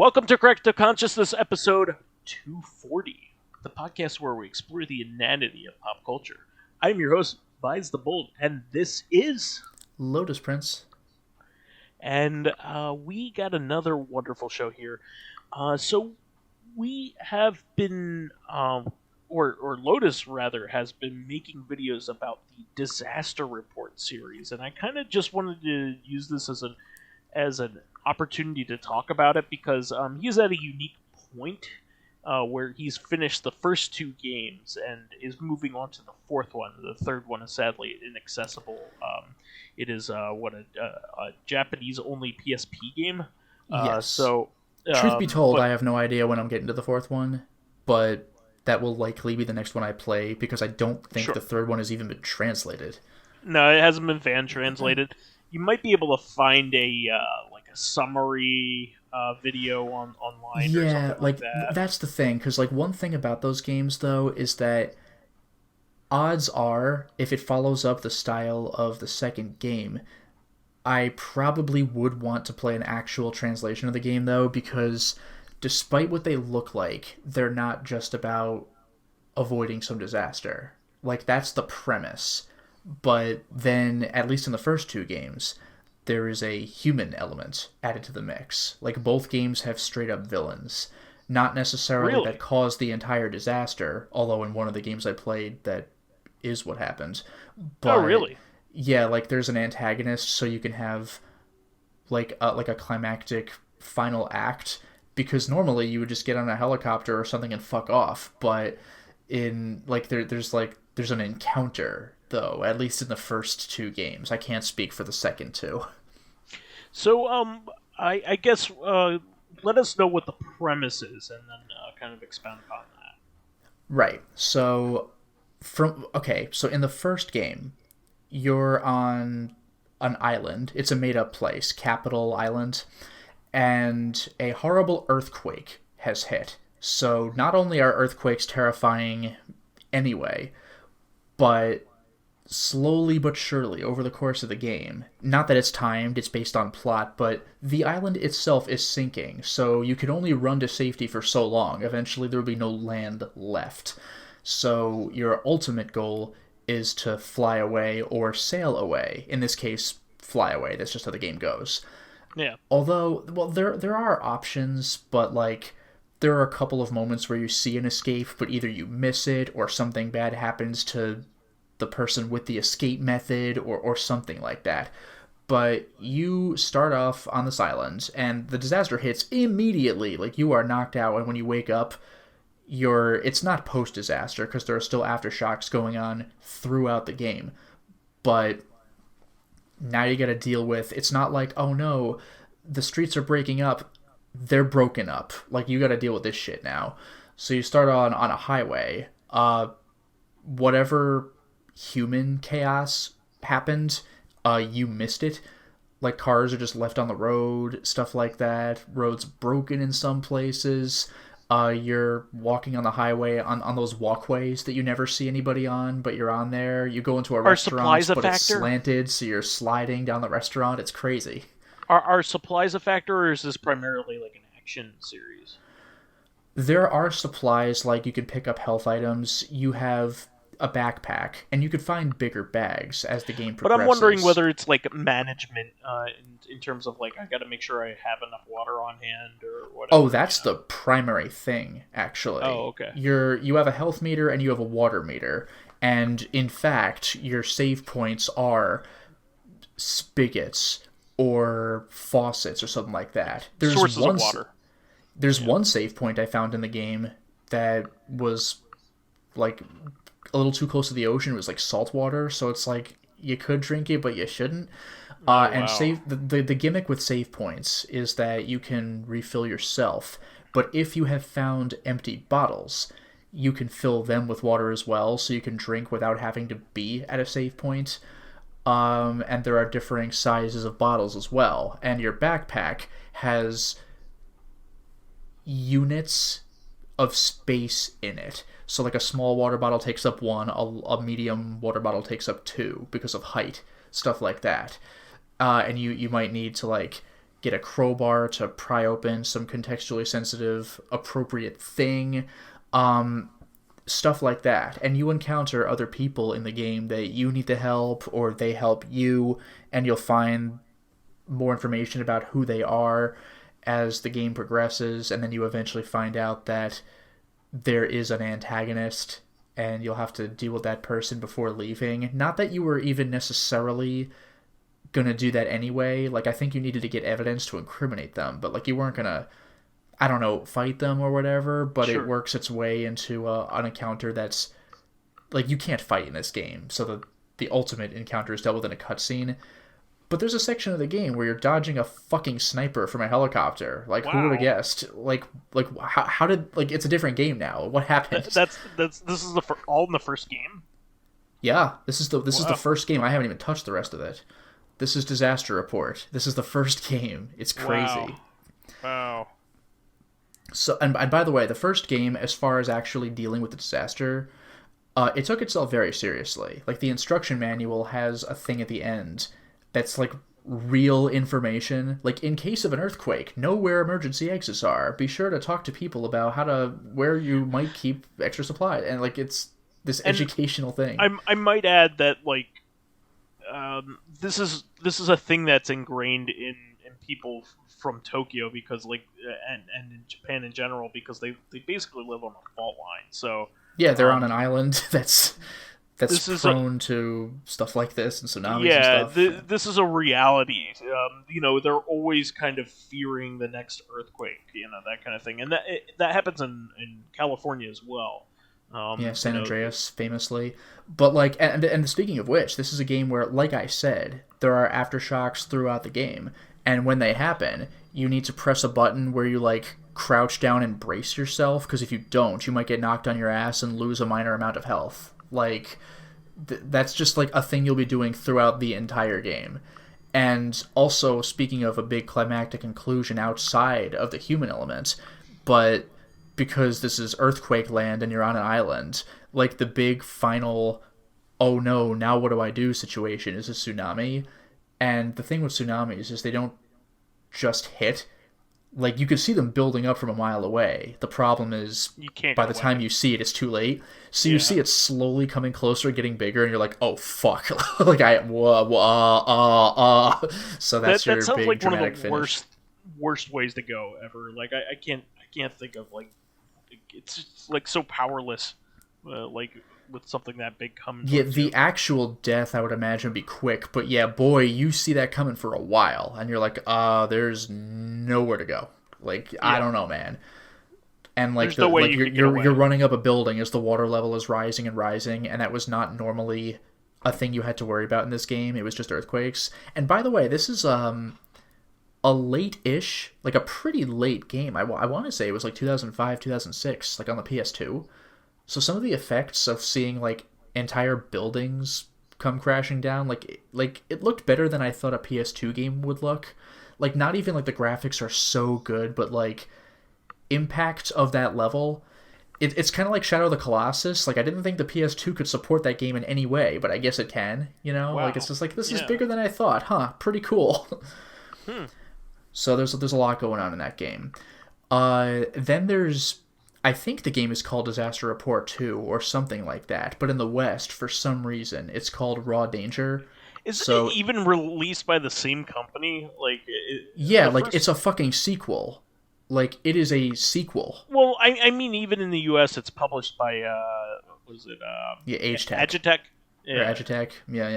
Welcome to Corrective Consciousness, episode 240, the podcast where we explore the inanity of pop culture. I'm your host, vysethebold, and this is Lotus Prince. And we got another wonderful show here. So we have been, or Lotus rather, has been making videos about the Disaster Report series, and I kind of just wanted to use this as an opportunity to talk about it because he's at a unique point where he's finished the first two games and is moving on to the fourth one. The third one is sadly inaccessible. It is a Japanese-only PSP game. Yes. Truth be told, I have no idea when I'm getting to the fourth one, but that will likely be the next one I play because I don't think the third one has even been translated. No, it hasn't been fan translated. You might be able to find a summary video online or something like that. That's the thing, because one thing about those games, though, is that odds are, if it follows up the style of the second game, I probably would want to play an actual translation of the game, though, because despite what they look like, they're not just about avoiding some disaster. That's the premise. But then, at least in the first two games, there is a human element added to the mix. Both games have straight-up villains. Not necessarily that cause the entire disaster, although in one of the games I played, that is what happened. But, really? Yeah, there's an antagonist, so you can have, a climactic final act, because normally you would just get on a helicopter or something and fuck off, but in, there's an encounter, though, at least in the first two games. I can't speak for the second two. So, I guess, let us know what the premise is, and then kind of expound upon that. Right. So, in the first game, you're on an island. It's a made-up place, Capital Island, and a horrible earthquake has hit. So, not only are earthquakes terrifying anyway, but slowly but surely over the course of the game, not that it's timed, it's based on plot, but the island itself is sinking, so you can only run to safety for so long. Eventually there will be no land left. So your ultimate goal is to fly away or sail away. In this case, fly away. That's just how the game goes. Yeah. Although, there are options, but there are a couple of moments where you see an escape, but either you miss it or something bad happens to the person with the escape method or something like that. But you start off on this island, and the disaster hits immediately. You are knocked out, and when you wake up, it's not post-disaster, because there are still aftershocks going on throughout the game. But now you gotta deal with, it's not oh no, the streets are breaking up. They're broken up. You gotta deal with this shit now. So you start on a highway. Whatever human chaos happened, you missed it. Cars are just left on the road, stuff like that. Roads broken in some places. You're walking on the highway on those walkways that you never see anybody on, but you're on there. You go into a restaurant, but it's slanted, so you're sliding down the restaurant. It's crazy. Are supplies a factor, or is this primarily an action series? There are supplies, you can pick up health items. You have a backpack, and you could find bigger bags as the game progresses. But I'm wondering whether it's management in terms of I gotta make sure I have enough water on hand or whatever. Oh, that's the primary thing, actually. Oh, okay. You have a health meter and you have a water meter, and in fact, your save points are spigots or faucets or something like that. There's sources of water. There's one save point I found in the game that was a little too close to the ocean. It was salt water, so it's you could drink it, but you shouldn't. And save the gimmick with save points is that you can refill yourself, but if you have found empty bottles, you can fill them with water as well, so you can drink without having to be at a save point. And there are differing sizes of bottles as well, and your backpack has units of space in it. So a small water bottle takes up one, a medium water bottle takes up two because of height, stuff like that. And you might need to get a crowbar to pry open some contextually sensitive, appropriate thing, stuff like that. And you encounter other people in the game that you need to help, or they help you, and you'll find more information about who they are as the game progresses, and then you eventually find out that there is an antagonist, and you'll have to deal with that person before leaving. Not that you were even necessarily gonna do that anyway. Like, I think you needed to get evidence to incriminate them, but like you weren't gonna, I don't know, fight them or whatever. But Sure. it works its way into an encounter that's like you can't fight in this game. So the ultimate encounter is dealt with in a cutscene. But there's a section of the game where you're dodging a fucking sniper from a helicopter. Like, who would have Wow. guessed? Like how did, like, it's a different game now. What happened? That's this is all in the first game. Yeah, this is the Wow. first game. I haven't even touched the rest of it. This is Disaster Report. This is the first game. It's Wow. crazy. Wow. So, and by the way, the first game, as far as actually dealing with the disaster, it took itself very seriously. Like, the instruction manual has a thing at the end that's like real information. Like, in case of an earthquake, know where emergency exits are. Be sure to talk to people about how to, where you might keep extra supplies. And like, it's this And educational thing. I might add that like this is a thing that's ingrained in people from Tokyo because like and in Japan in general because they basically live on a fault line. So Yeah, they're on um, an island that's this is a prone to stuff like this and tsunamis and yeah, stuff. this is a reality. They're always kind of fearing the next earthquake, that kind of thing, and that happens in California as well. Yeah, You San know, Andreas famously. But like, and speaking of which, this is a game where, like I said, there are aftershocks throughout the game, and when they happen, you need to press a button where you like crouch down and brace yourself, because if you don't, you might get knocked on your ass and lose a minor amount of health. Like, that's just like a thing you'll be doing throughout the entire game. And also, speaking of a big climactic conclusion outside of the human element, but because this is earthquake land and you're on an island, like the big final, oh no, now what do I do situation is a tsunami. And the thing with tsunamis is they don't just hit. Like, you can see them building up from a mile away. The problem is, you can't by get the away. time you see it, it's too late. So you Yeah. see it slowly coming closer, getting bigger, and you're like, oh fuck. Like, so That that's that your sounds big like one of dramatic the finish. worst ways to go ever. Like I can't think of like it's just, like so powerless, like with something that big coming Yeah, towards you. the actual death I would imagine would be quick, but yeah, boy, you see that coming for a while, and you're like, there's nowhere to go. Like, I Yeah, don't know, man. And like there's no way you you're could get you're away. running up a building as the water level is rising and rising, and that was not normally a thing you had to worry about in this game. It was just earthquakes. And by the way, this is a late-ish, like a pretty late game. I want to say it was like 2005, 2006, like on the PS2. So some of the effects of seeing like entire buildings come crashing down, like it looked better than I thought a PS2 game would look. Like, not even like the graphics are so good, but like impact of that level. It's kind of like Shadow of the Colossus. Like, I didn't think the PS2 could support that game in any way, but I guess it can. You know, like, it's Wow. just like, this is Yeah. bigger than I thought, huh? Pretty cool. Hmm. So there's a lot going on in that game. Then there's, I think the game is called Disaster Report 2 or something like that, but in the West, for some reason, it's called Raw Danger. Isn't it So even released by the same company? Like yeah, the like, first. it's a fucking sequel. Like, it is a sequel. Well, I mean, even in the U.S., it's published by what is it? Yeah, Age Tech Agitech. or Yeah, Agitech. Yeah.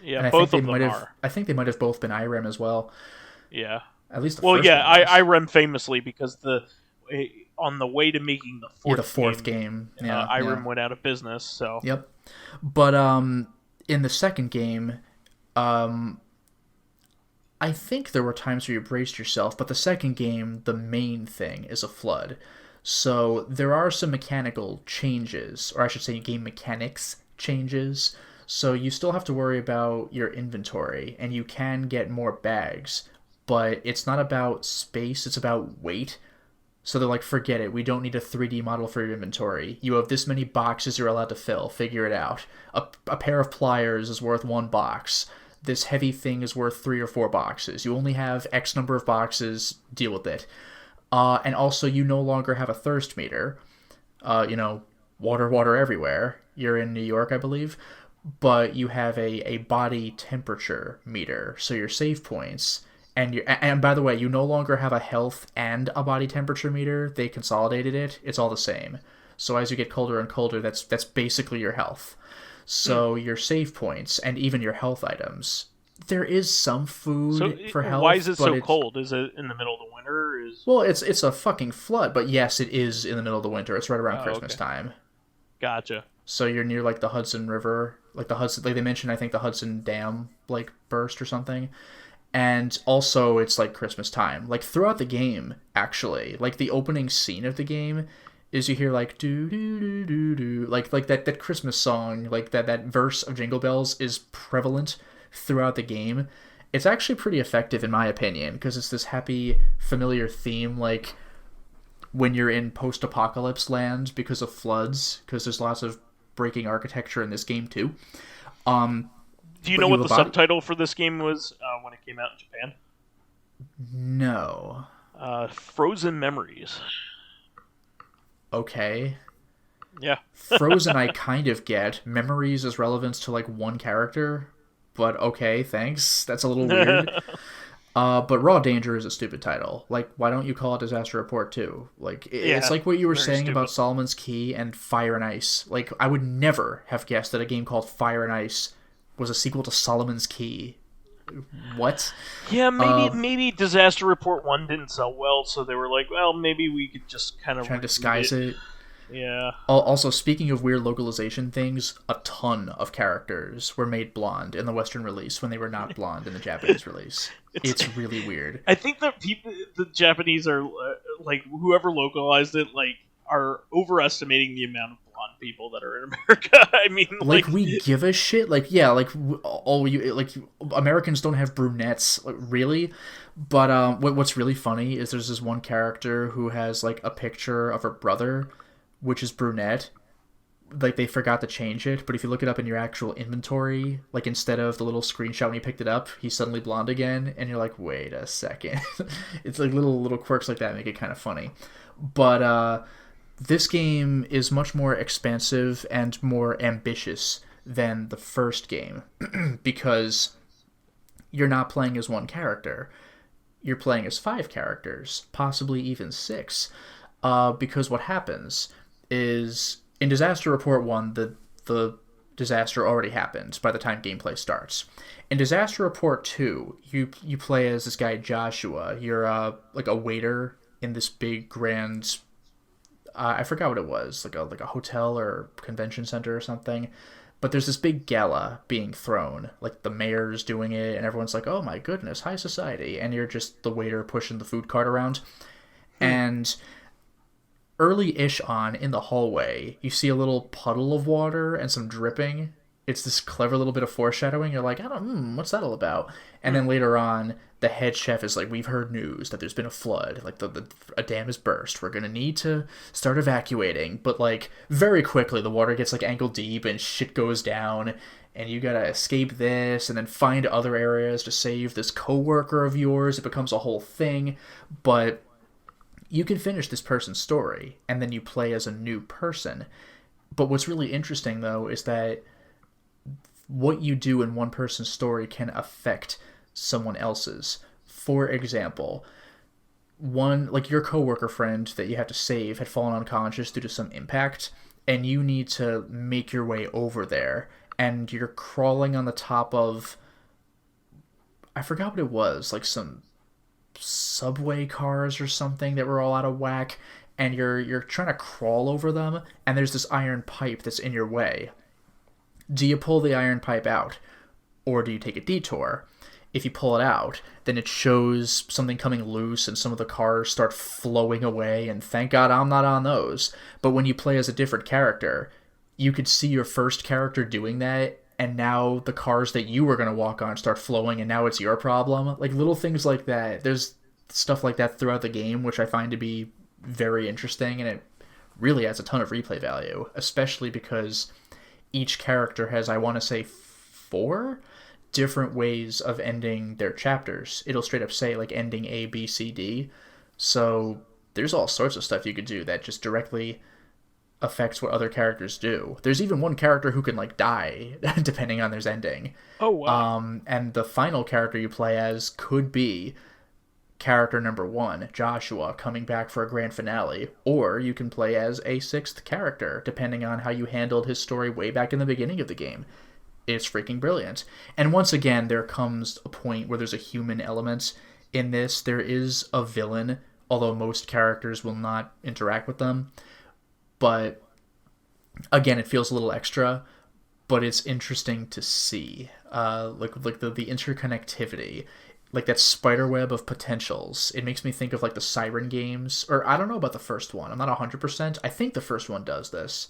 yeah. And Both of them are. I think they might have both been IREM as well. Yeah. At least the Well, first yeah. one was. I rem famously because on the way to making the Yeah, fourth the fourth game. Yeah, yeah. IREM went out of business. So Yep. But in the second game, um, I think there were times where you braced yourself, but the second game, the main thing is a flood. So there are some mechanical changes, or I should say game mechanics changes. So you still have to worry about your inventory, and you can get more bags, but it's not about space, it's about weight. So they're like, forget it. We don't need a 3D model for your inventory. You have this many boxes you're allowed to fill. Figure it out. A pair of pliers is worth one box. this heavy thing is worth 3 or 4 boxes. You only have X number of boxes, deal with it. And also, you no longer have a thirst meter. Water, water everywhere. You're in New York, I believe. But you have a body temperature meter. So your save points. And by the way, you no longer have a health and a body temperature meter. They consolidated it. It's all the same. So as you get colder and colder, that's basically your health. So your save points and even your health items. There is some food for health. Why is it so cold? Is it in the middle of the winter? Well, it's a fucking flood, but yes, it is in the middle of the winter. It's right around Christmas time. Gotcha. So you're near like the Hudson River, like the Hudson. Like they mentioned, I think the Hudson Dam like burst or something. And also, it's like Christmas time. Like throughout the game, actually, like the opening scene of the game is you hear like do do do do do, like that Christmas song, like that verse of Jingle Bells is prevalent throughout the game. It's actually pretty effective in my opinion because it's this happy, familiar theme, like when you're in post-apocalypse land because of floods, because there's lots of breaking architecture in this game too. Do you know what the subtitle for this game was when it came out in Japan? No. Frozen Memories. Okay. Yeah. Frozen I kind of get. Memories is relevance to like one character, but okay, thanks. That's a little weird. But Raw Danger is a stupid title. Like, why don't you call it Disaster Report 2? Like, it's like what you were saying about Solomon's Key and Fire and Ice. Like, I would never have guessed that a game called Fire and Ice was a sequel to Solomon's Key. What? Yeah, maybe Disaster Report 1 didn't sell well, so they were like, well, maybe we could just kind of try to disguise it. Yeah. Also, speaking of weird localization things, a ton of characters were made blonde in the Western release when they were not blonde in the Japanese release. It's really weird. I think that the Japanese are, like, whoever localized it, like, are overestimating the amount of blonde people that are in America. I mean, like we give a shit. Like, yeah, like Americans don't have brunettes, like, really. But what's really funny is there's this one character who has like a picture of her brother, which is brunette. Like they forgot to change it, but if you look it up in your actual inventory, like instead of the little screenshot when you picked it up, he's suddenly blonde again, and you're like, wait a second. It's like little quirks like that make it kind of funny. But this game is much more expansive and more ambitious than the first game because you're not playing as one character. You're playing as 5 characters, possibly even 6. Because what happens is in Disaster Report 1, the disaster already happened by the time gameplay starts. In Disaster Report 2, you play as this guy Joshua. You're like a waiter in this big grand I forgot what it was, like a hotel or convention center or something. But there's this big gala being thrown, like the mayor's doing it, and everyone's like, "Oh my goodness, high society!" And you're just the waiter pushing the food cart around. And early-ish on in the hallway, you see a little puddle of water and some dripping. It's this clever little bit of foreshadowing. You're like, what's that all about? And then later on, the head chef is like, we've heard news that there's been a flood. Like, a dam has burst. We're going to need to start evacuating. But, like, very quickly, the water gets, like, ankle deep and shit goes down. And you got to escape this and then find other areas to save this coworker of yours. It becomes a whole thing. But you can finish this person's story, and then you play as a new person. But what's really interesting, though, is that what you do in one person's story can affect someone else's. For example, like your coworker friend that you have to save had fallen unconscious due to some impact, and you need to make your way over there, and you're crawling on the top of, I forgot what it was, like some subway cars or something that were all out of whack, and you're trying to crawl over them, and there's this iron pipe that's in your way. Do you pull the iron pipe out, or do you take a detour? If you pull it out, then it shows something coming loose and some of the cars start flowing away, and thank God I'm not on those. But when you play as a different character, you could see your first character doing that, and now the cars that you were going to walk on start flowing, and now it's your problem. Like, little things like that. There's stuff like that throughout the game, which I find to be very interesting, and it really adds a ton of replay value, especially because each character has, I want to say, 4 different ways of ending their chapters. It'll straight up say like ending A, B, C, D. So there's all sorts of stuff you could do that just directly affects what other characters do. There's even one character who can like die depending on their ending. Oh wow. And the final character you play as could be character number 1, Joshua, coming back for a grand finale, or you can play as a 6th character, depending on how you handled his story way back in the beginning of the game. It's freaking brilliant. And once again, there comes a point where there's a human element in this. There is a villain, although most characters will not interact with them. But again, it feels a little extra, but it's interesting to see, like the interconnectivity, like that spider web of potentials. It makes me think of like the Siren games, or I don't know about the first one. I'm not 100%. I think the first one does this,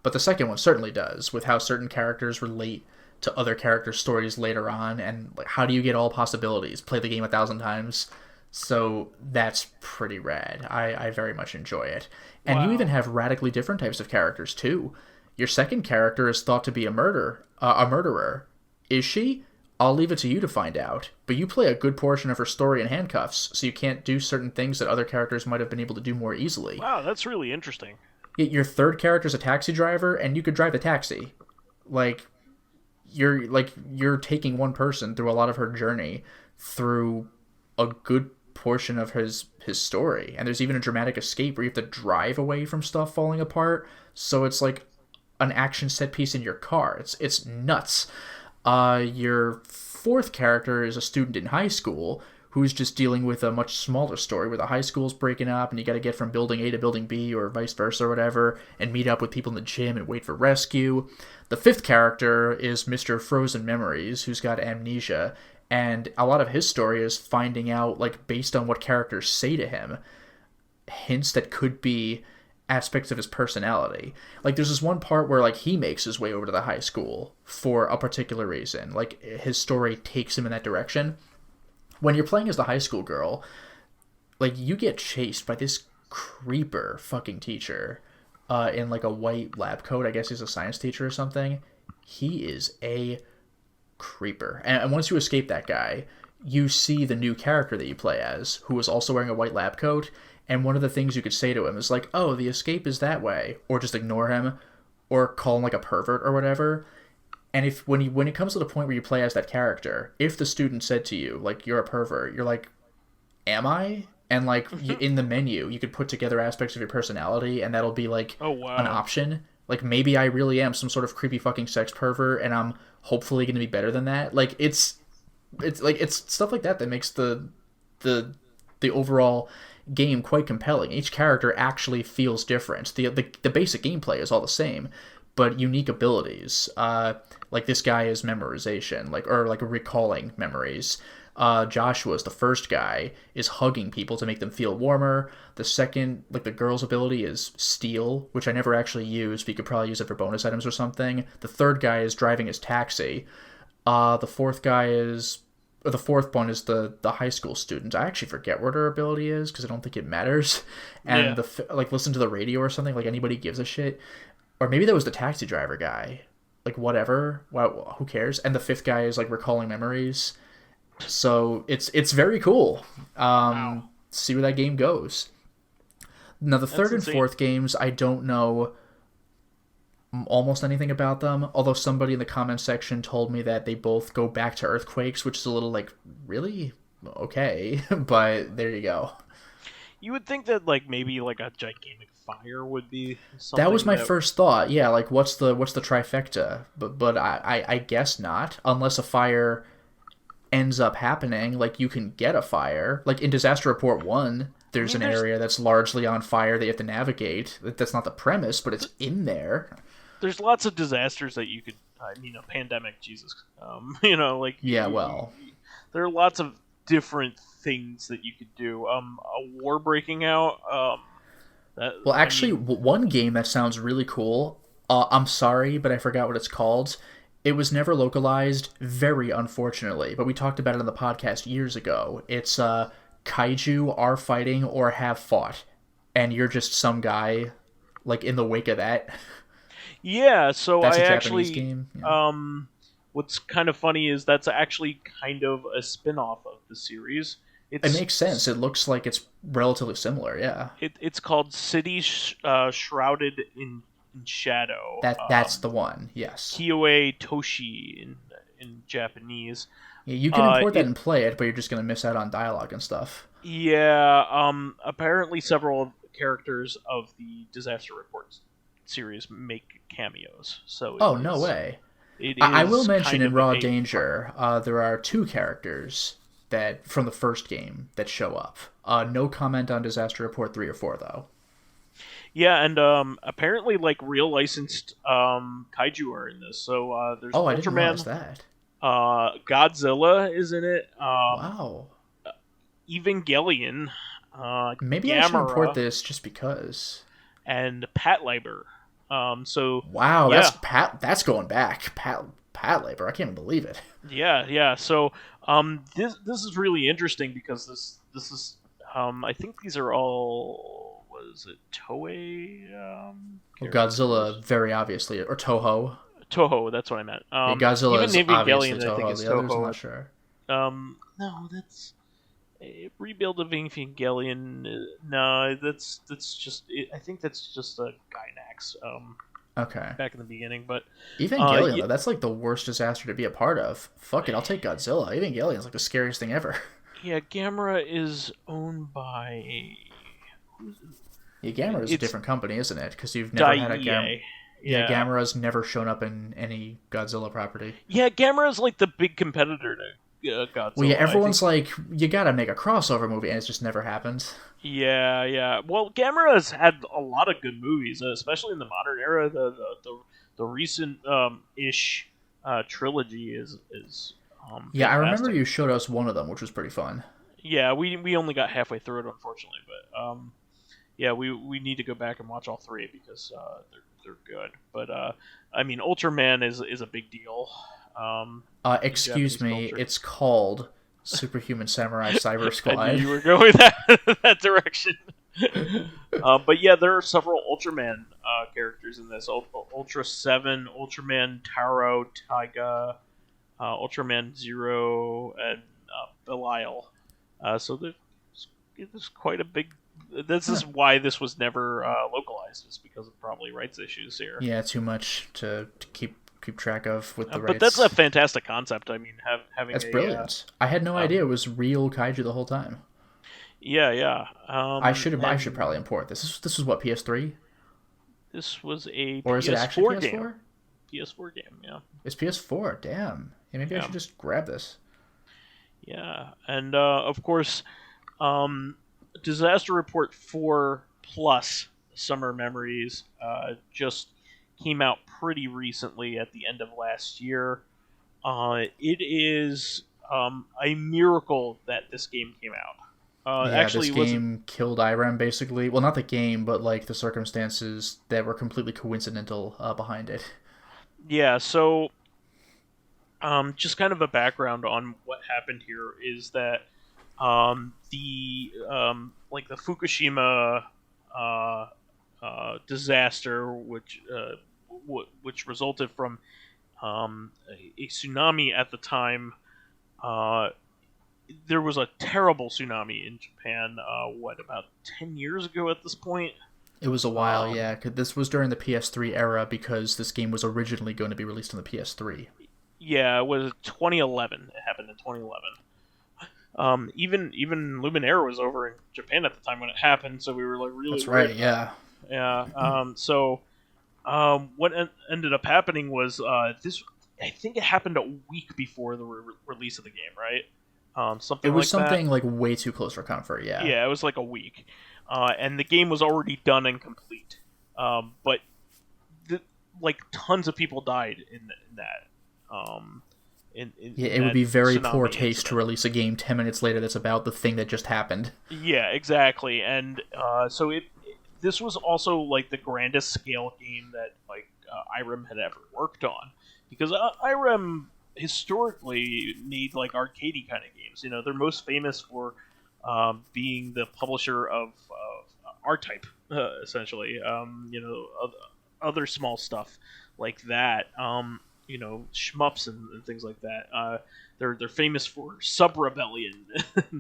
but the second one certainly does, with how certain characters relate to other characters' stories later on, and like how do you get all possibilities? Play the game 1,000 times. So that's pretty rad. I very much enjoy it. And you even Wow. have radically different types of characters too. Your second character is thought to be a murderer. Is she? I'll leave it to you to find out. But you play a good portion of her story in handcuffs, so you can't do certain things that other characters might have been able to do more easily. Wow, that's really interesting. Yet your third character is a taxi driver, and you could drive the taxi. Like you're taking one person through a lot of her journey through a good portion of his story, and there's even a dramatic escape where you have to drive away from stuff falling apart. So it's like an action set piece in your car. It's nuts. Your fourth character is a student in high school who's just dealing with a much smaller story where the high school's breaking up and you got to get from building A to building B or vice versa or whatever, and meet up with people in the gym and wait for rescue. The fifth character is Mr. Frozen Memories, who's got amnesia, and a lot of his story is finding out, like, based on what characters say to him, hints that could be aspects of his personality. Like, there's this one part where, like, he makes his way over to the high school for a particular reason. Like, his story takes him in that direction. When you're playing as the high school girl, like, you get chased by this creeper fucking teacher in, like, a white lab coat. I guess he's a science teacher or something. He is a creeper. And once you escape that guy, you see the new character that you play as, who is also wearing a white lab coat, and one of the things you could say to him is like, oh, the escape is that way, or just ignore him, or call him like a pervert or whatever. And if when it comes to the point where you play as that character, if the student said to you, like, you're a pervert, you're like, am I? And, like, in the menu, you could put together aspects of your personality, and that'll be, like, Oh an wow. option. Like, maybe I really am some sort of creepy fucking sex pervert, and I'm hopefully going to be better than that. Like, it's stuff like that that makes the overall game quite compelling. Each character actually feels different. The basic gameplay is all the same, but unique abilities. Like, this guy is memorization, like recalling memories. Joshua's the first guy is hugging people to make them feel warmer. The second, like, the girl's ability is steal, which I never actually used, but you could probably use it for bonus items or something. The third guy is driving his taxi. The fourth guy is or the fourth one is the high school student. I actually forget what her ability is because I don't think it matters. And Yeah. like, listen to the radio or something, like anybody gives a shit. Or maybe that was the taxi driver guy. Like, whatever. Wow, who cares? And the fifth guy is like recalling memories. So it's very cool. Wow. See where that game goes. Now the That's third and insane. fourth games, I don't know almost anything about them. Although somebody in the comments section told me that they both go back to earthquakes, which is a little like, really? Okay, but there you go. You would think that like maybe like a gigantic fire would be That was something my that. first thought. Yeah, like what's the trifecta? But I guess not, unless a fire ends up happening. Like, you can get a fire. Like in Disaster Report 1, I there's mean, an area that's largely on fire that you have to navigate. That's not the premise, but it's in there. there's lots of disasters that you could. I mean, a pandemic, Jesus. You know, like Yeah, well, there are lots of different things that you could do. A war breaking out. That well, I actually, mean, one game that sounds really cool. I'm sorry, but I forgot what it's called. It was never localized, very unfortunately, but we talked about it on the podcast years ago. It's kaiju are fighting or have fought, and you're just some guy, like, in the wake of that. yeah. So That's I a Japanese actually game. Yeah. what's kind of funny is that's actually kind of a spin-off of the series. It makes sense. It looks like it's relatively similar. Yeah. It's called City Shrouded in Shadow. That's the one. Yes. Kyoei Toshi in Japanese. Yeah, you can import that It and play it, but you're just gonna miss out on dialogue and stuff. Yeah, apparently several characters of the Disaster Report series make cameos. So Oh, no way. it I will is mention kind in of Raw a Danger, there are two characters that from the first game that show up. No comment on Disaster Report 3 or 4, though. yeah, and apparently like real licensed kaiju are in this. So there's Oh, I didn't realize Ultraman, that. Godzilla is in it, Wow. Evangelion, Maybe I should import Gamera, this just because. and Pat Labor. So Wow, yeah, that's going back. Pat Labor. I can't even believe it. yeah. So this is really interesting because this is I think these are all, was it Toei Well, characters? Godzilla, very obviously, or Toho. Toho, that's what I meant. Yeah, Even Godzilla's obviously Evangelion, I think Toho. is The others, I'm Toho. not sure. No, that's a rebuild of Evangelion. No, that's just. I think that's just a Gainax. Okay. Back in the beginning, but Evangelion, yeah, though, that's like the worst disaster to be a part of. Fuck it, I'll take Godzilla. Evangelion's like the scariest thing ever. yeah, Gamera is owned by. Yeah, Gamera's a It's different company, isn't it? Because you've never had a Gamera. Dai. Yeah, Yeah, Gamera's never shown up in any Godzilla property. yeah. Gamera is like the big competitor to Godzilla. Well, yeah, I think. everyone's like, you gotta make a crossover movie, and it's just never happened. Yeah, yeah. Well, Gamera has had a lot of good movies, especially in the modern era. The recent ish trilogy is Yeah, I remember fantastic. you showed us one of them, which was pretty fun. Yeah, we only got halfway through it, unfortunately, but yeah, we need to go back and watch all three because they're good. But I mean, Ultraman is a big deal. In Excuse Japanese me, culture. it's called Superhuman Samurai Cyber I knew Squad. you were going that direction. But yeah, there are several Ultraman characters in this. Ultra 7, Ultraman Taro, Taiga, Ultraman Zero, and Belial. So there's quite a big. This Huh. is why this was never localized, is because of probably rights issues here. Yeah, too much to keep track of with the But that's rights. a fantastic concept. I mean, having That's a brilliant. I had no idea it was real kaiju the whole time. yeah. I should And probably import this. This was what, PS3, this was a or is it actually PS4 game. PS4? PS4 game, yeah. It's PS4. Damn. Yeah, maybe I Yeah. should just grab this. Yeah, and of course, Disaster Report 4 Plus Summer Memories just came out pretty recently at the end of last year. It is a miracle that this game came out. Yeah, Actually, this it was game killed Irem basically. Well, not the game, but like the circumstances that were completely coincidental behind it. yeah. So, just kind of a background on what happened here is that the like the Fukushima disaster, which resulted from a tsunami at the time. There was a terrible tsunami in Japan. About 10 years ago at this point? It was a while, Um, yeah. 'Cause this was during the PS3 era because this game was originally going to be released on the PS3. yeah, it was 2011. It happened in 2011. Even Luminaire was over in Japan at the time when it happened, so we were like really That's worried right, about it. yeah. Yeah. What ended up happening was this. I think it happened a week before the release of the game, right? It Something was like that. something like way too close for comfort, yeah. Yeah, it was like a week, and the game was already done and complete. But like tons of people died in that. Yeah, In it would that be very poor tsunami taste to incident. release a game 10 minutes later that's about the thing that just happened. Yeah, exactly. And so this was also like the grandest scale game that like Irem had ever worked on, because Irem historically made like arcadey kind of games. You know, they're most famous for being the publisher of R-Type, essentially. Other small stuff like that. shmups and things like that. They're famous for Sub Rebellion,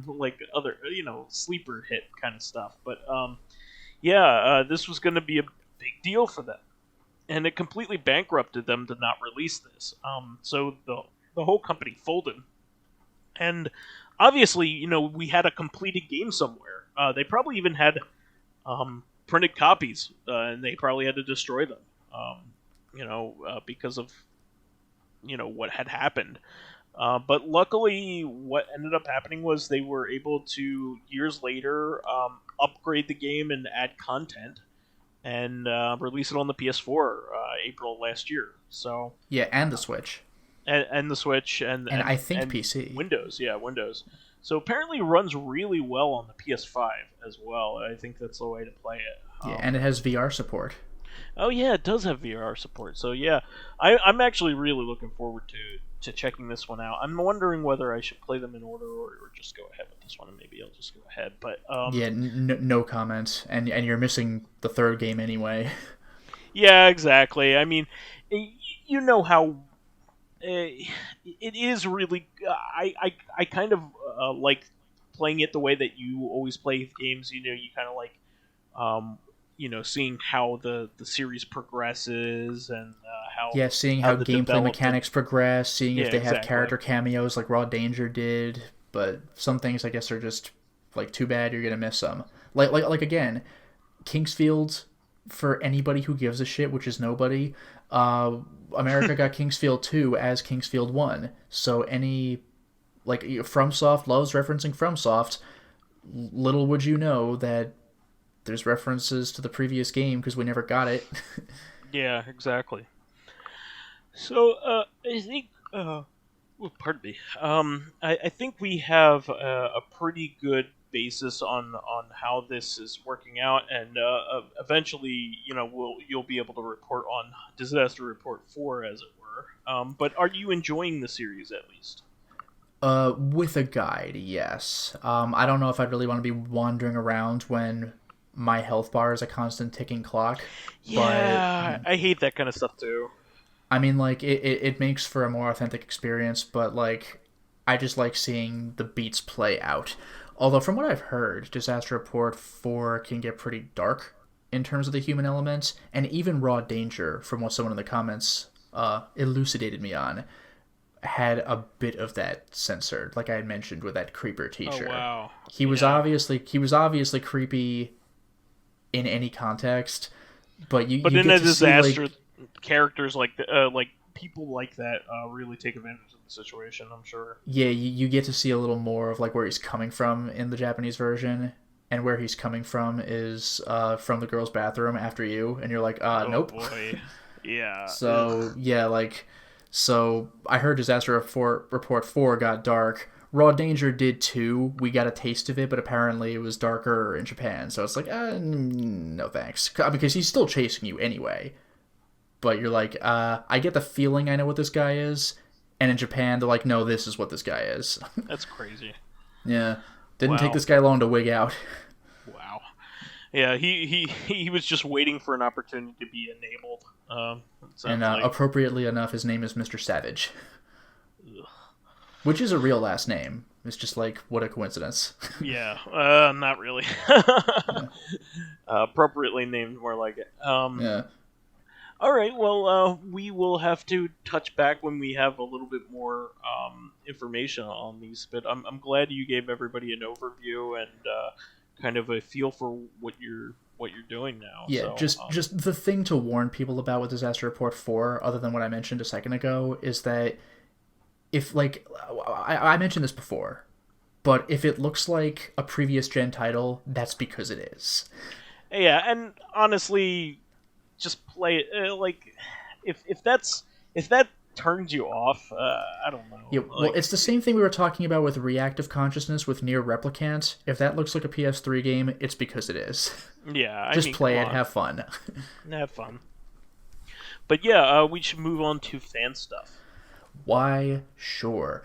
like other sleeper hit kind of stuff. But this was going to be a big deal for them, and it completely bankrupted them to not release this. So the whole company folded, and obviously, we had a completed game somewhere. They probably even had printed copies, and they probably had to destroy them. Because of what had happened. But luckily, what ended up happening was they were able to years later upgrade the game and add content and release it on the PS4 April last year. So yeah, and the Switch. And the Switch and I think and PC. Windows, Windows. So apparently it runs really well on the PS5 as well. I think that's the way to play it. Yeah, and it has VR support. Oh yeah, it does have VR support. So yeah, I'm actually really looking forward to checking this one out. I'm wondering whether I should play them in order or just go ahead with this one, and maybe I'll just go ahead. But yeah, no comment, and you're missing the third game anyway. Yeah, exactly. I mean, you know how it is really. I kind of like playing it the way that you always play games. You kind of like. Seeing how the series progresses and seeing how the gameplay mechanics progress, seeing if they have exactly. character cameos like Raw Danger did. But some things I guess are just like too bad. You're gonna miss some. Like again, Kingsfield, for anybody who gives a shit, which is nobody. America got Kingsfield 2 as Kingsfield 1. So FromSoft loves referencing FromSoft. Little would you know that there's references to the previous game because we never got it. Yeah, exactly. So I think, pardon me. I think we have a pretty good basis on how this is working out, and eventually, you'll be able to report on Disaster Report 4, as it were. But are you enjoying the series at least? With a guide, yes. I don't know if I'd really want to be wandering around when my health bar is a constant ticking clock. Yeah, but I hate that kind of stuff too. I mean, like, it makes for a more authentic experience, but, like, I just like seeing the beats play out. Although, from what I've heard, Disaster Report 4 can get pretty dark in terms of the human element, and even Raw Danger, from what someone in the comments elucidated me on, had a bit of that censored, like I had mentioned with that creeper teacher. Oh, wow. He was obviously creepy in any context, but you in get a to disaster, see, characters like people like that really take advantage of the situation, I'm sure. Yeah, you get to see a little more of like where he's coming from in the Japanese version, and where he's coming from is from the girl's bathroom after you, and you're like, nope. Boy. Yeah. So so I heard Disaster Report 4 got dark. Raw Danger did too. We got a taste of it, but apparently it was darker in Japan. So it's like, no thanks. Because he's still chasing you anyway. But you're like, I get the feeling I know what this guy is. And in Japan, they're like, no, this is what this guy is. That's crazy. Yeah. Didn't take this guy long to wig out. Wow. Yeah, he was just waiting for an opportunity to be enabled. And appropriately enough, his name is Mr. Savage. Ugh. Which is a real last name. It's just like, what a coincidence. Yeah, not really. Appropriately named, more like it. Yeah. All right, well, we will have to touch back when we have a little bit more information on these, but I'm glad you gave everybody an overview and kind of a feel for what you're doing now. Yeah, so, just the thing to warn people about with Disaster Report 4, other than what I mentioned a second ago, is that if, like, I mentioned this before, but if it looks like a previous gen title, that's because it is. Yeah, and honestly, just play it. Like, if that turns you off, I don't know. Yeah, well, it's the same thing we were talking about with Reactive Consciousness with Nier Replicant. If that looks like a PS3 game, it's because it is. Yeah, just play it, have fun. Have fun. But yeah, we should move on to fan stuff. Why, sure.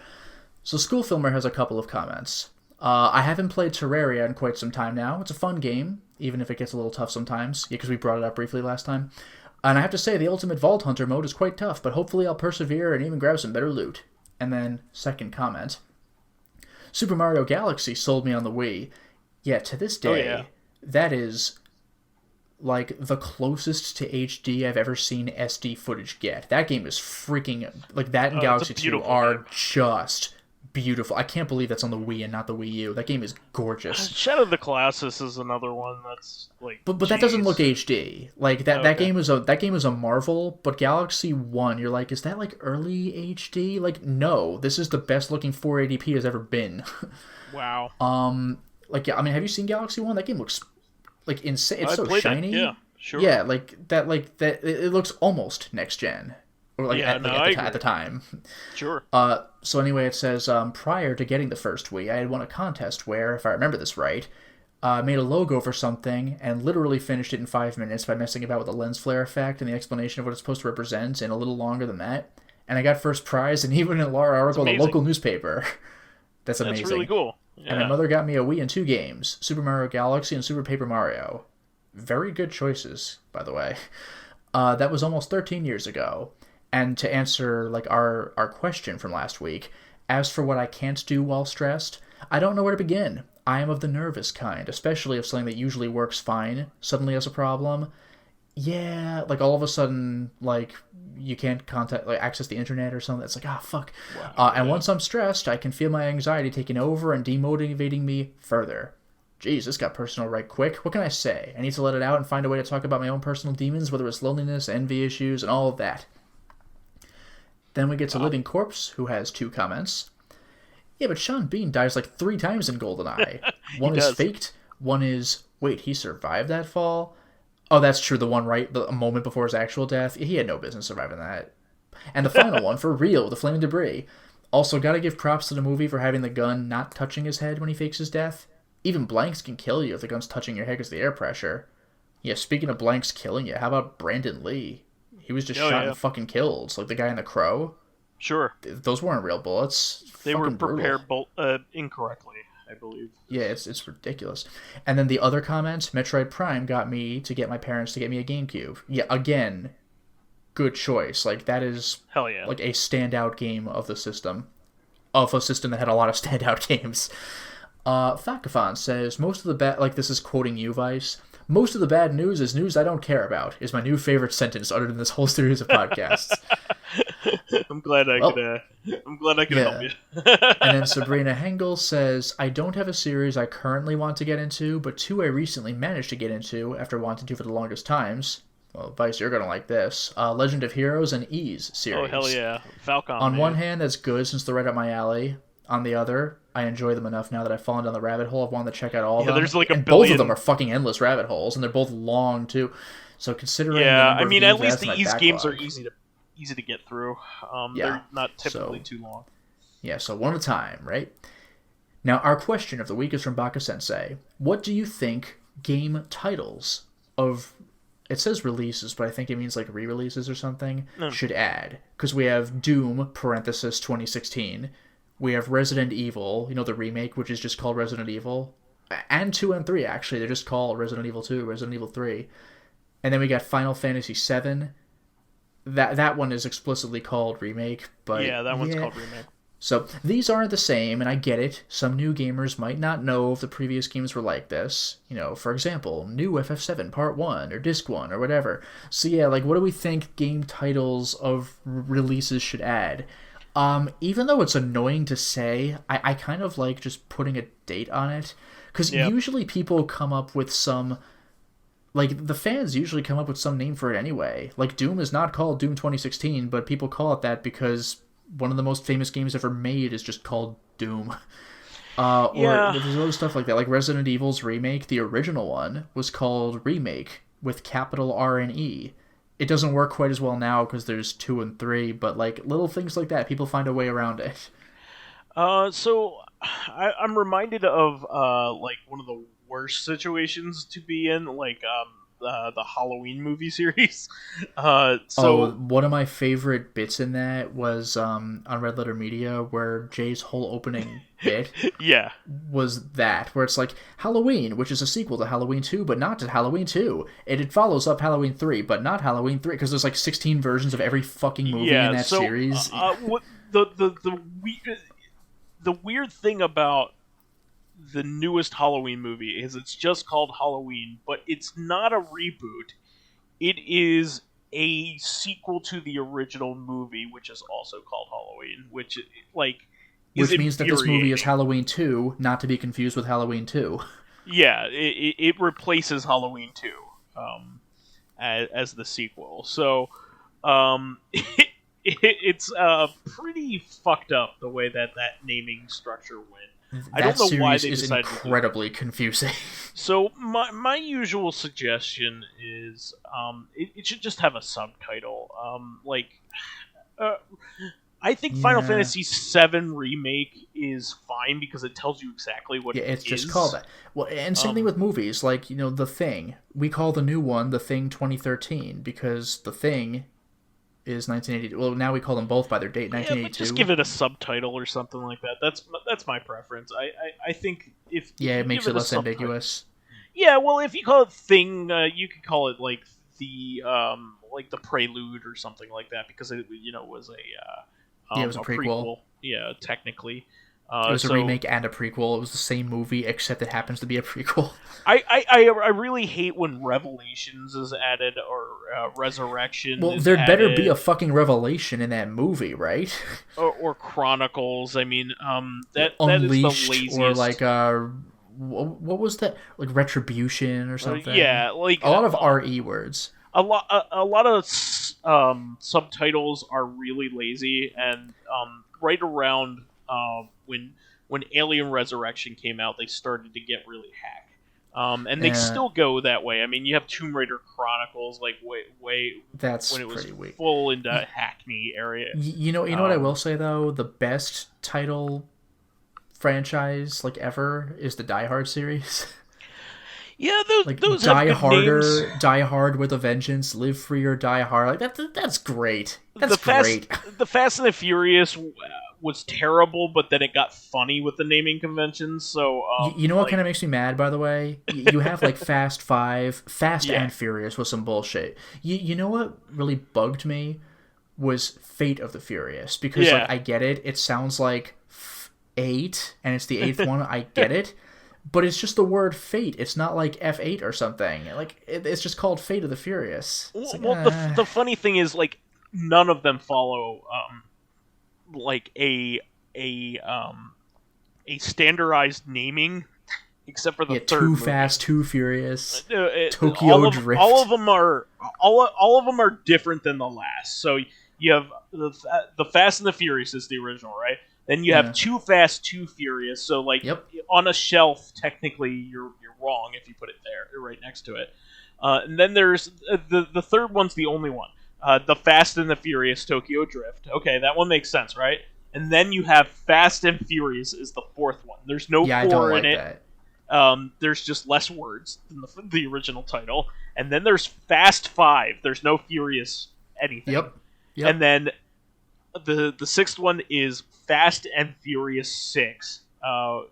So School Filmer has a couple of comments. I haven't played Terraria in quite some time now. It's a fun game, even if it gets a little tough sometimes. Yeah, because we brought it up briefly last time. And I have to say, the Ultimate Vault Hunter mode is quite tough, but hopefully I'll persevere and even grab some better loot. And then, second comment. Super Mario Galaxy sold me on the Wii, yet to this Oh yeah. day, that is like the closest to HD I've ever seen SD footage get. That game is freaking like that and It's a Galaxy 2 beautiful are game. just beautiful. I can't believe that's on the Wii and not the Wii U. That game is gorgeous. Shadow of the Colossus is another one that's like, But that doesn't look jeez. HD. Like that Okay. game is a marvel, but Galaxy 1, you're like, is that like early HD? Like no, this is the best looking 480p has ever been. Wow. Like yeah, I mean, have you seen Galaxy 1? That game looks like insane. It's I so played it. shiny. Yeah. Sure. Yeah, like that it looks almost next gen. Or Yeah. No, like I at the agree. time. Sure. So anyway, it says prior to getting the first Wii, I had won a contest where, if I remember this right, made a logo for something and literally finished it in 5 minutes by messing about with the lens flare effect and the explanation of what it's supposed to represent in a little longer than that. And I got first prize and even in a large It's article in a amazing. local newspaper. That's That's really amazing. cool. And my Yeah. mother got me a Wii and two games, Super Mario Galaxy and Super Paper Mario. Very good choices, by the way. That was almost 13 years ago. And to answer like our question from last week, as for what I can't do while stressed, I don't know where to begin. I am of the nervous kind, especially if something that usually works fine suddenly has a problem. Yeah, like all of a sudden, like you can't contact, like access the internet or something. It's like, ah, fuck. Wow. And Yeah. once I'm stressed, I can feel my anxiety taking over and demotivating me further. Jeez, this got personal right quick. What can I say? I need to let it out and find a way to talk about my own personal demons, whether it's loneliness, envy issues, and all of that. Then we get to Wow. Living Corpse, who has two comments. Yeah, but Sean Bean dies like 3 times in GoldenEye. He One is does. faked. One is, wait, he survived that fall? Oh, that's true. The one right, a moment before his actual death. He had no business surviving that. And the final one, for real, the flaming debris. Also, gotta give props to the movie for having the gun not touching his head when he fakes his death. Even blanks can kill you if the gun's touching your head because of the air pressure. Yeah, speaking of blanks killing you, how about Brandon Lee? He was just Oh shot yeah. and fucking killed. Like the guy in The Crow. Sure. Those weren't real bullets. They were Fucking brutal. prepared incorrectly, I believe. Yeah, it's ridiculous. And then the other comment, Metroid Prime got me to get my parents to get me a GameCube. Yeah, again, good choice. Like that is Hell yeah. like a standout game of the system. Of a system that had a lot of standout games. Fakafon says, most of the bad, like this is quoting you, Vice, most of the bad news is news I don't care about, is my new favorite sentence uttered in this whole series of podcasts. I'm glad I Well, could. I'm glad I could yeah. help you. And then Sabrina Hengel says, I don't have a series I currently want to get into, but two I recently managed to get into after wanting to for the longest times. Well, Vice, you're going to like this. Legend of Heroes and Ease series. Oh hell yeah, Falcon. On man. one hand, that's good since they're right up my alley. On the other, I enjoy them enough now that I've fallen down the rabbit hole. I've wanted to check out all of Yeah, them. there's like a and both of billion. them are fucking endless rabbit holes, and they're both long too. So considering the Yeah, number I of mean, games at least I have the in my Ease games are backlog- easy to get through. Yeah, They're not typically so- too long. Yeah, so one at a time, right? Now, our question of the week is from Baka Sensei. What do you think game titles of, it says releases, but I think it means like re-releases or something, should add? Because we have Doom, parenthesis 2016. We have Resident Evil, the remake, which is just called Resident Evil. And 2 and 3, actually. They're just called Resident Evil 2, Resident Evil 3. And then we got Final Fantasy 7. That one is explicitly called remake, but Yeah, that one's called remake. So these aren't the same, and I get it. Some new gamers might not know if the previous games were like this. For example, new FF7 Part 1 or Disc 1 or whatever. So yeah, like what do we think game titles of releases should add? Even though it's annoying to say, I kind of like just putting a date on it. Because Yeah. usually people come up with some... Like, the fans usually come up with some name for it anyway. Like, Doom is not called Doom 2016, but people call it that because one of the most famous games ever made is just called Doom. Or Yeah. there's other stuff like that. Like Resident Evil's remake, the original one, was called Remake with capital R and E. It doesn't work quite as well now because there's 2 and 3, but like little things like that, people find a way around it. So I'm reminded of like one of the worst situations to be in. Like the Halloween movie series. Oh, So one of my favorite bits in that was on Red Letter Media, where Jay's whole opening bit yeah, was that, where it's like Halloween, which is a sequel to Halloween 2, but not to Halloween 2. And it follows up Halloween 3, but not Halloween 3, because there's like 16 versions of every fucking movie in yeah. that So series. what the weird thing about the newest Halloween movie is it's just called Halloween, but it's not a reboot. It is a sequel to the original movie, which is also called Halloween, which like is Which means that this movie is infuriating. Halloween 2, not to be confused with Halloween 2. Yeah, it replaces Halloween 2 as the sequel. So it's pretty fucked up the way that naming structure went. I don't That know why series they is decided to do that. incredibly confusing. So my usual suggestion is it should just have a subtitle. Uh, I think Final Yeah. Fantasy VII Remake is fine because it tells you exactly what Yeah, it it's just called is. that. Well, and same thing Um, with movies, like, The Thing. We call the new one The Thing 2013 because The Thing is 1982. Well, now we call them both by their date, yeah, but just 1982. give it a subtitle or something like that. That's my preference. I think if Yeah, you it makes give it it a less subtitle, ambiguous. yeah, well, if you call it Thing, you could call it like the Prelude or something like that because it was Yeah, it was a a prequel. prequel. Yeah, technically. It was a So remake and a prequel. It was the same movie, except it happens to be a prequel. I really hate when Revelations is added or Resurrection Well, is there'd better be a added fucking revelation in that movie, right? or Chronicles. I mean, Yeah, that is the Unleashed or laziest. like what was that? Like Retribution or something. Yeah, like A lot of RE words. a lot of subtitles are really lazy, and right around when Alien Resurrection came out, they started to get really hack. And they Uh, still go that way. I mean, you have Tomb Raider Chronicles, like way that's when it was pretty weak. full into Hackney area. You know what I will Um, say though? The best title franchise like ever is the Die Hard series. yeah, Like those have Die good names. Harder, Die Hard with a Vengeance, Live Free or Die Hard. Like that's great. The That's Fast great. the Fast and the Furious was terrible, but then it got funny with the naming conventions. So You know what kind of makes me mad, by the way? You have like Fast Five, Fast yeah, and Furious was some bullshit. You know what really bugged me was Fate of the Furious because like yeah. I get it. It sounds like eight, and it's the eighth one. I get it, but it's just the word fate. It's not like F8 or something. Like it's just called Fate of the Furious. It's like Well, the funny thing is, like, none of them follow like a standardized naming, except for the yeah, third Too movie. Fast, Too Furious, All Tokyo of all Drift. of them are all of them are different than the last. So you have the Fast and the Furious is the original, right? Then you have Yeah. Too Fast, Too Furious. So like Yep. on a shelf, technically you're wrong if you put it there right next to it. And then there's the third one's the only one. The Fast and the Furious Tokyo Drift. Okay, that one makes sense, right? And then you have Fast and Furious is the fourth one. There's no Yeah, I don't four in like it. that. There's just less words than the original title. And then there's Fast Five. There's no Furious anything. Yep. And Yep. then the sixth one is Fast and Furious Six.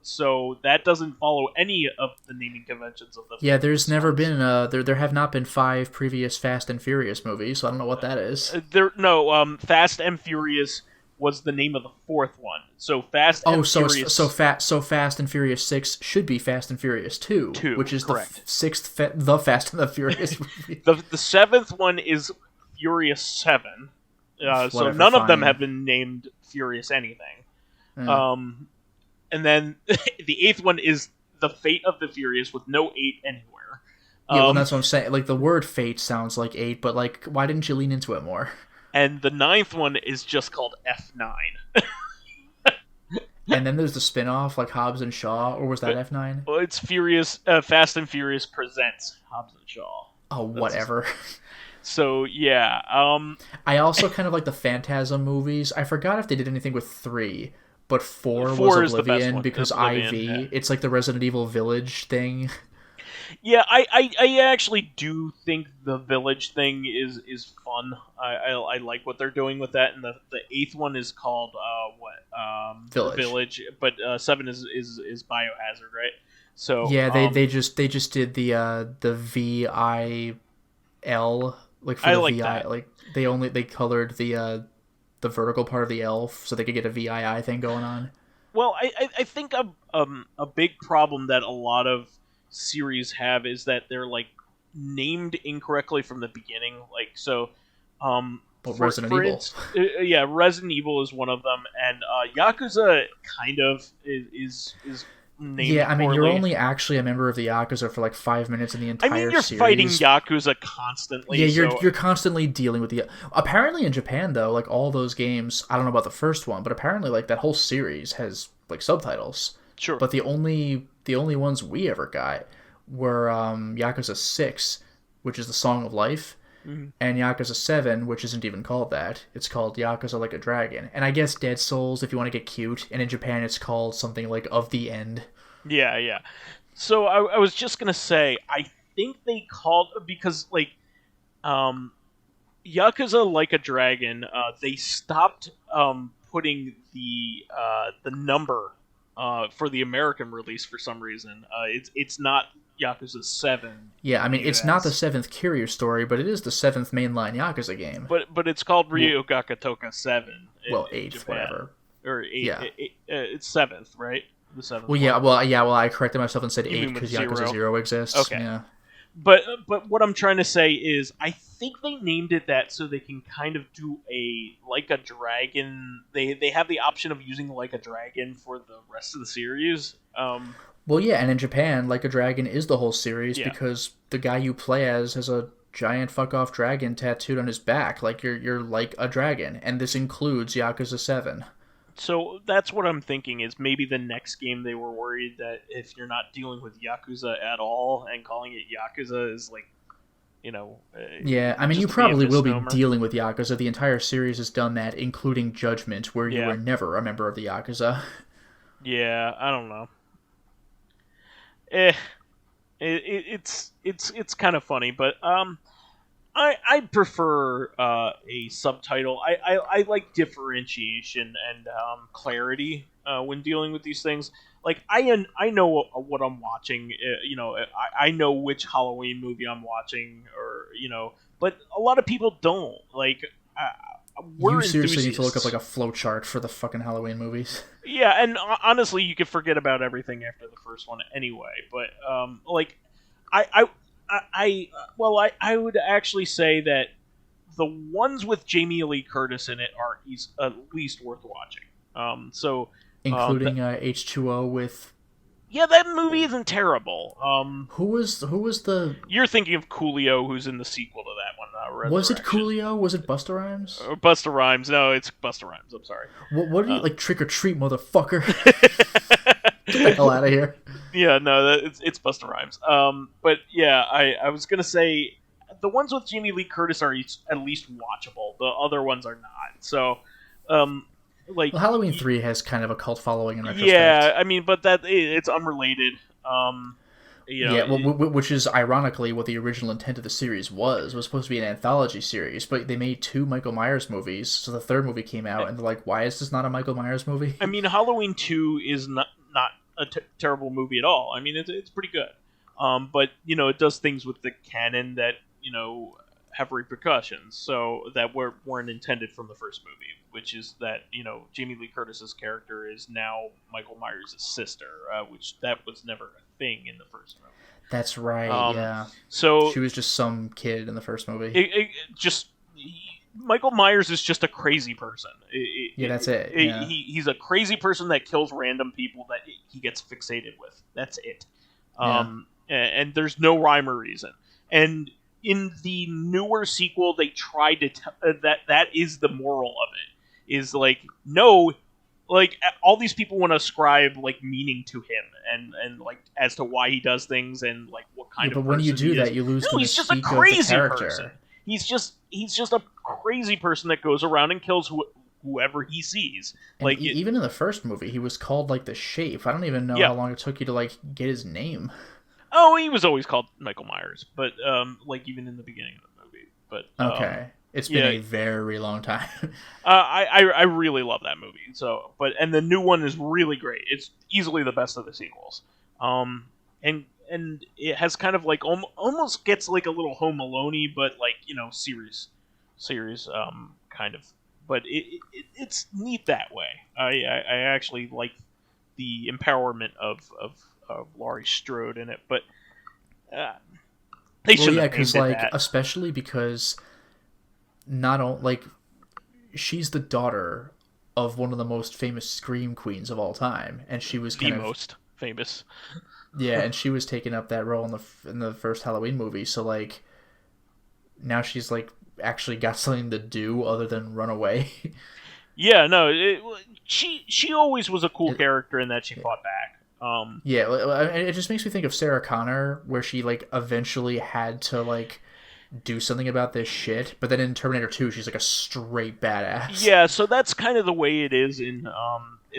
So that doesn't follow any of the naming conventions of the. Yeah, there's never films. been there have not been 5 previous Fast and Furious movies, so I don't know what that is. There no Fast and Furious was the name of the fourth one. So Fast Oh, and so Furious it's so Fast and Furious 6 should be Fast and Furious 2, two, which is correct. the sixth the Fast and the Furious movie. The seventh one is Furious Seven. So Whatever, none of them fine. have been named Furious anything. Yeah. And then the eighth one is the Fate of the Furious with no eight anywhere. Yeah, well, that's what I'm saying. Like the word fate sounds like 8, but like why didn't you lean into it more? And the ninth one is just called F9. And then there's the spin-off like Hobbs and Shaw, or was that F9? Well, it's Fast and Furious presents Hobbs and Shaw. Oh, whatever. So yeah, I also kind of like the Phantasm movies. I forgot if they did anything with 3, but 4 4 was is the best Oblivion one. because Oblivion, IV. yeah. It's like the Resident Evil Village thing. Yeah, I actually do think the village thing is fun. I like what they're doing with that, and the eighth one is called the Village. village, but seven is biohazard, right? So Yeah, they just did the VIL, like for I the like VI, that. like they colored the vertical part of the L so they could get a VII thing going on. Well, I think a big problem that a lot of series have is that they're like named incorrectly from the beginning. Like so, But for Resident for Evil. its yeah, Resident Evil is one of them, and Yakuza kind of is named Yeah, I mean, you're poorly. only actually a member of the Yakuza for like 5 minutes in the I mean, entire you're fighting series. Yakuza Yeah, constantly, you're so you're constantly dealing with the. Apparently in Japan though, like all those games, I don't know about the first one, but apparently like that whole series has like subtitles. sure. But the only ones we ever got were Yakuza 6, which is the Song of Life, Mhm. and Yakuza 7, which isn't even called that. It's called Yakuza Like a Dragon. And I guess Dead Souls if you want to get cute, and in Japan it's called something like Of the End. Yeah, yeah. So I was just gonna say, I think they called because like um Yakuza Like a Dragon, they stopped putting the number for the American release for some reason. It's not Yakuza Seven Yeah, I in the mean it's not the U.S., seventh Kiryu story, but it is the seventh mainline Yakuza game. but it's called Well, Ryokaka Toka Seven well, in eighth, Japan, whatever. or eight. Yeah. It's seventh, right? The seventh Well, one, well, I corrected myself and said eight even with because Yakuza zero. 0 exists. Okay. Yeah. But what I'm trying to say is I think they named it that so they can kind of do a like a dragon. They have the option of using like a dragon for the rest of the series. Well, yeah, and in Japan, Like a Dragon is the whole series Yeah. because the guy you play as has a giant fuck off dragon tattooed on his back. Like you're like a dragon, and this includes Yakuza 7. So that's what I'm thinking is maybe the next game they were worried that if you're not dealing with Yakuza at all and calling it Yakuza is like, Yeah, I mean, you just to be a probably will be misnomer. dealing with Yakuza. The entire series has done that, including Judgment, where you Yeah. were never a member of the Yakuza. Yeah, I don't know. Eh, it's kind of funny, but I prefer a subtitle. I like differentiation and clarity when dealing with these things. Like I know what I'm watching. I know which Halloween movie I'm watching, or but a lot of people don't. Like You we're seriously need to look up enthusiasts. like a flowchart for the fucking Halloween movies. Yeah, and honestly, you could forget about everything after the first one anyway. But like I, I, well, I would actually say that the ones with Jamie Lee Curtis in it are at least worth watching. So, Including H2O with yeah, that movie isn't terrible. who was the You're thinking of Coolio, who's in the sequel to that one, was it Resurrection. Coolio? Was it Busta Rhymes? Or Busta Rhymes. No, it's Busta Rhymes. I'm sorry. What are you Uh, like trick or treat, motherfucker? Get the hell out of here. Yeah, no, it's Busta Rhymes. But yeah, I was gonna say the ones with Jamie Lee Curtis are at least watchable. The other ones are not. So, like, Well, Halloween 3 has kind of a cult following in yeah, retrospect. I mean, but it's unrelated. You know, Yeah, well, which is ironically what the original intent of the series was supposed to be an anthology series, but they made two Michael Myers movies, so the third movie came out, and they're like, why is this not a Michael Myers movie? I mean, Halloween 2 is not a terrible movie at all. I mean, it's pretty good. But it does things with the canon that have repercussions, so that weren't intended from the first movie, which is that Jamie Lee Curtis's character is now Michael Myers' sister, which that was never a thing in the first movie. That's right, Um, yeah. so She was just some kid in the first movie. it just Michael Myers is just a crazy person. Yeah, that's it, yeah. He's a crazy person that kills random people that he gets fixated with. That's it. Yeah. And there's no rhyme or reason. And in the newer sequel, they tried to that is the moral of it. Is like no, like all these people want to ascribe like meaning to him and like as to why he does things and like what kind Yeah, but of when you person do he is. that, you lose No, the he's just a mystique of the crazy character. person. He's just a crazy person that goes around and kills whoever he sees. And Like even in the first movie, he was called like the Shape. I don't even know yeah, how long it took you to like get his name. Oh, he was always called Michael Myers, but like even in the beginning of the movie. But Okay. It's been yeah, a very long time. I really love that movie. So, and the new one is really great. It's easily the best of the sequels. And it has kind of like almost gets like a little Home Alone-y, but like series kind of. But it's neat that way. I actually like the empowerment of Laurie Strode in it, but uh, they Well, shouldn't yeah, have named because it like that. especially because not only like she's the daughter of one of the most famous scream queens of all time, and she was The kind of most famous. yeah, and she was taking up that role in the first Halloween movie. So like now she's like actually got something to do other than run away. Yeah, no, she always was a cool it, character in that she fought back. yeah, it just makes me think of Sarah Connor, where she like eventually had to like do something about this shit, but then in Terminator 2, she's like a straight badass. Yeah, so that's kind of the way it is in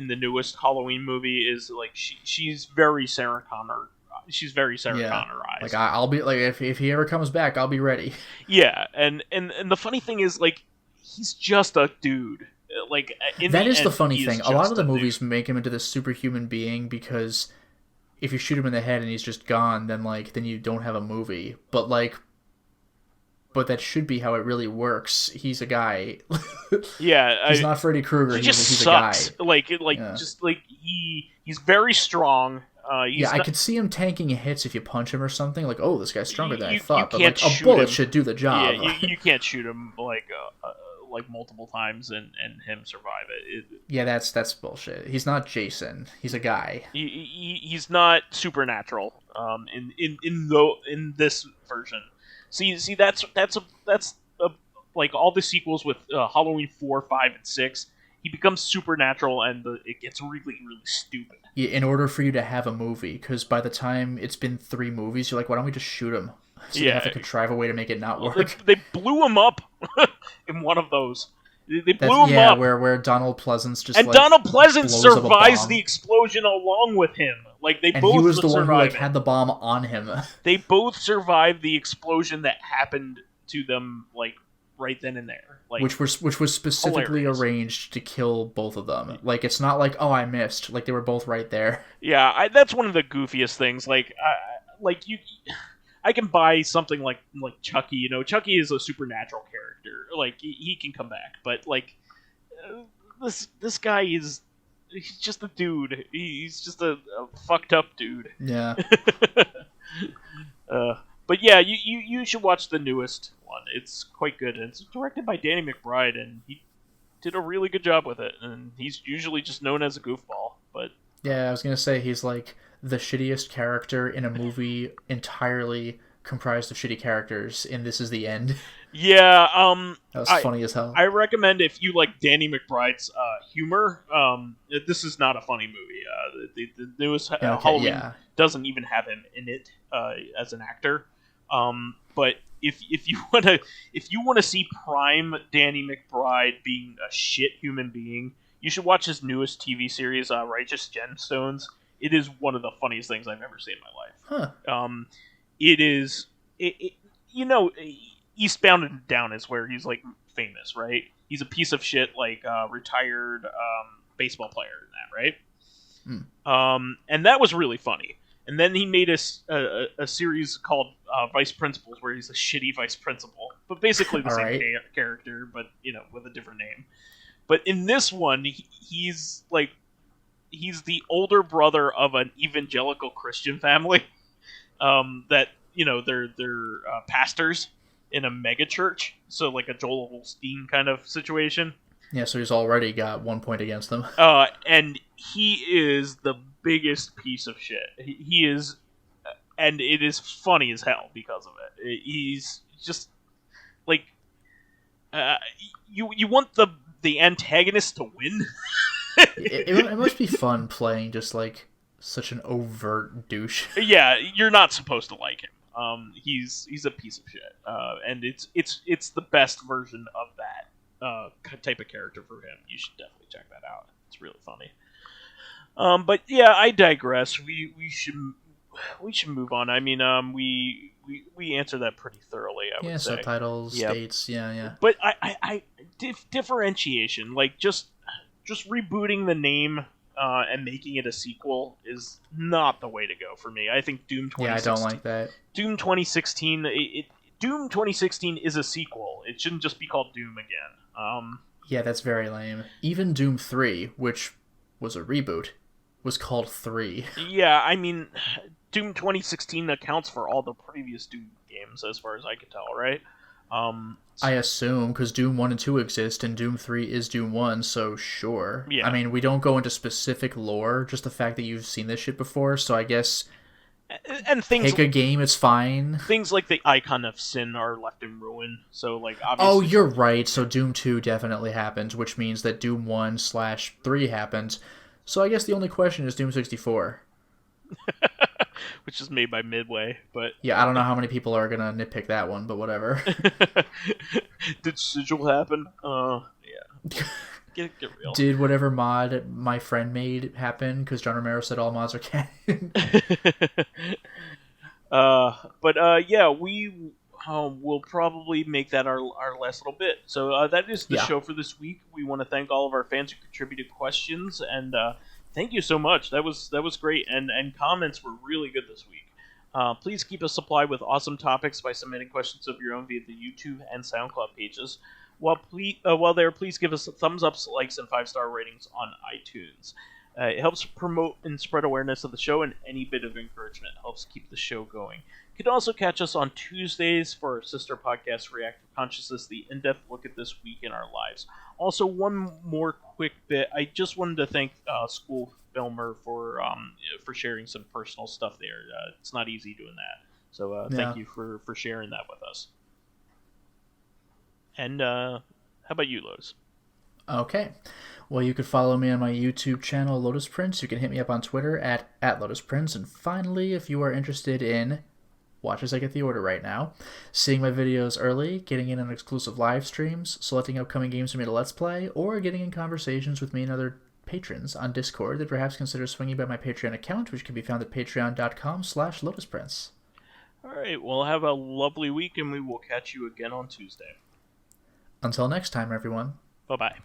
the newest Halloween movie. Is like she's very Sarah Connor. She's very Sarah Yeah, like Connorized. I'll be like if he ever comes back, I'll be ready. Yeah, and the funny thing is like he's just a dude. Like in That the is the end, funny he is thing. A lot of just the a dude. movies make him into this superhuman being because if you shoot him in the head and he's just gone, then you don't have a movie. But that should be how it really works. He's a guy. Yeah, He's not Freddy Krueger. he just He's a sucks. guy. Yeah. Just like he's very strong. Yeah, He's I not. could see him tanking hits if you punch him or something. Like, oh, this guy's stronger than I You thought. But can't like a shoot bullet him. should do the Yeah, job. you can't shoot him like multiple times and him survive it. Yeah, that's bullshit. He's not Jason. He's a guy. He's not supernatural. In this version, see that's like all the sequels with Halloween 4, 5, and 6. He becomes supernatural, and it gets really stupid. Yeah, in order for you to have a movie, because by the time it's been 3 movies, you're like, why don't we just shoot him? So they have Yeah, to contrive a way to make it not well, work. they blew him up in one of those. They That's blew him yeah, up, where Donald Pleasance just and like Donald Pleasance blows up a survives the bomb, explosion along with him. Like they and he both was the one who like survive it. had the bomb on him, They both survived the explosion that happened to them, like right then and there. Like which was specifically hilarious. arranged to kill both of them. Like it's not like oh I missed, like they were both right there. Yeah, that's one of the goofiest things. Like you, I can buy something like Chucky. You know, Chucky is a supernatural character. Like he can come back, but like this guy is he's just a dude. He's just a fucked up dude. Yeah, But yeah, you should watch the newest one. It's quite good. And it's directed by Danny McBride, and he did a really good job with it. And he's usually just known as a goofball, but yeah. I was gonna say he's like the shittiest character in a movie entirely comprised of shitty characters, and this is the end. yeah, That was I funny as hell. I recommend if you like Danny McBride's humor. This is not a funny movie. The newest Yeah, okay, Halloween yeah. doesn't even have him in it as an actor. But if you wanna see prime Danny McBride being a shit human being, you should watch his newest TV series, Righteous Gemstones. It is one of the funniest things I've ever seen in my life. Huh. It is you know, Eastbound and Down is where he's like famous, right? He's a piece of shit, like retired baseball player in that, right? And that was really funny. And then he made a series called Vice Principals, where he's a shitty vice principal, but basically the All same right. character, but with a different name. But in this one, he's the older brother of an evangelical Christian family. That they're pastors in a mega church, so like a Joel Osteen kind of situation. Yeah, so he's already got 1 point against them. And he is the biggest piece of shit. He is, and it is funny as hell because of it. He's just like, you want the antagonist to win. It must be fun playing just like such an overt douche. Yeah, you're not supposed to like him. He's a piece of shit, and it's the best version of that type of character for him. You should definitely check that out. It's really funny. But yeah, I digress. We should we should move on. I mean, we answered that pretty thoroughly, I Yeah, would say. subtitles, Yep. dates, yeah. But differentiation, like just rebooting the name and making it a sequel is not the way to go for me. I think Doom Yeah, I don't 2016. like that. Doom 2016. Doom 2016 is a sequel. It shouldn't just be called Doom again. Yeah, that's very lame. Even Doom 3, which was a reboot, was called 3. Yeah, I mean, Doom 2016 accounts for all the previous Doom games, as far as I can tell, right? I assume, because Doom 1 and 2 exist, and Doom 3 is Doom 1, so sure. Yeah. I mean, we don't go into specific lore, just the fact that you've seen this shit before, so I guess and things pick a game, it's fine. things like the Icon of Sin are left in ruin, so like Oh, obviously. you're right, so Doom 2 definitely happened, which means that Doom 1/3 happened. So I guess the only question is Doom 64. Which is made by Midway, but Yeah, I don't know how many people are gonna nitpick that one, but whatever. did Sigil happen? Yeah. Get real. Did whatever mod my friend made happen? Because John Romero said all mods are canon. Yeah, we will probably make that our last little bit. So that is the show for this week. We want to thank all of our fans who contributed questions, and thank you so much. That was great, and comments were really good this week. Please keep us supplied with awesome topics by submitting questions of your own via the YouTube and SoundCloud pages. While there, please give us thumbs ups, likes, and 5-star ratings on iTunes. It helps promote and spread awareness of the show, and any bit of encouragement helps keep the show going. You can also catch us on Tuesdays for our sister podcast, Reactive Consciousness, the in-depth look at this week in our lives. Also, one more quick bit. I just wanted to thank School Filmer for sharing some personal stuff there. It's not easy doing that. So thank you for sharing that with us. And how about you, Lotus? Okay. Well, you could follow me on my YouTube channel, Lotus Prince. You can hit me up on Twitter at Lotus Prince. And finally, if you are interested in, watch as I get the order right now, seeing my videos early, getting in on exclusive live streams, selecting upcoming games for me to Let's Play, or getting in conversations with me and other patrons on Discord, then perhaps consider swinging by my Patreon account, which can be found at patreon.com/LotusPrince. All right. Well, have a lovely week, and we will catch you again on Tuesday. Until next time, everyone. Bye-bye.